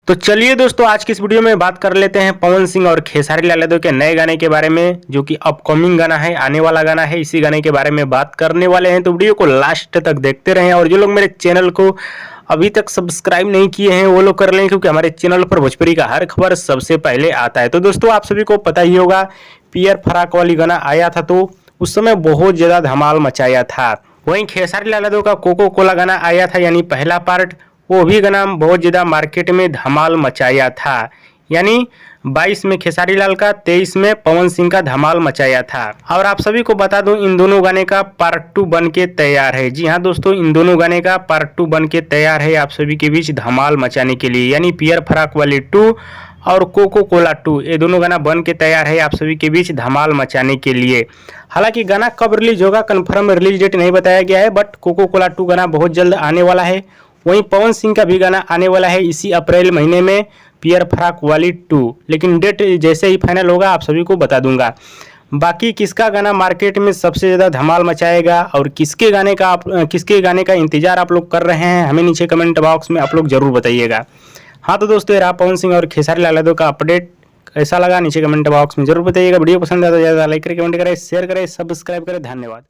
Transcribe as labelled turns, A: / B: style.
A: तो चलिए दोस्तों, आज की इस वीडियो में बात कर लेते हैं पवन सिंह और खेसारी लाल यादव के नए गाने के बारे में, जो कि अपकमिंग गाना है, आने वाला गाना है। इसी गाने के बारे में बात करने वाले हैं, तो वीडियो को लास्ट तक देखते रहें। और जो लोग मेरे चैनल को अभी तक सब्सक्राइब नहीं किए हैं वो लोग कर लें, क्योंकि हमारे चैनल पर भोजपुरी का हर खबर सबसे पहले आता है। तो दोस्तों, आप सभी को पता ही होगा, पियर फराक वाली गाना आया था तो उस समय बहुत ज़्यादा धमाल मचाया था। वहीं खेसारी लाल यादव का कोको कोला गाना आया था, यानी पहला पार्ट, वो भी गाना बहुत ज़्यादा मार्केट में धमाल मचाया था। यानी 22 में खेसारी लाल का, 23 में पवन सिंह का धमाल मचाया था। और आप सभी को बता दूं, इन दोनों गाने का पार्ट 2 बन के तैयार है। जी हाँ दोस्तों, इन दोनों गाने का पार्ट 2 बन के तैयार है आप सभी के बीच धमाल मचाने के लिए। यानी पियर फराक वाली 2 और कोको कोला 2, ये दोनों गाना बन के तैयार है आप सभी के बीच धमाल मचाने के लिए। हालांकि गाना कब रिलीज होगा, कन्फर्म रिलीज डेट नहीं बताया गया है, बट कोको कोला 2 गाना बहुत जल्द आने वाला है। वहीं पवन सिंह का भी गाना आने वाला है इसी अप्रैल महीने में, पियर फराक वाली 2। लेकिन डेट जैसे ही फाइनल होगा आप सभी को बता दूंगा। बाकी किसका गाना मार्केट में सबसे ज़्यादा धमाल मचाएगा और किसके गाने का इंतजार आप लोग कर रहे हैं, हमें नीचे कमेंट बॉक्स में आप लोग जरूर बताइएगा। हाँ तो दोस्तों, ये रहा पवन सिंह और खेसारी लाल यादव का अपडेट। कैसा लगा नीचे कमेंट बॉक्स में जरूर बताइएगा। वीडियो पसंद आया तो ज़्यादा लाइक करें, कमेंट करें, शेयर करें, सब्सक्राइब करें। धन्यवाद।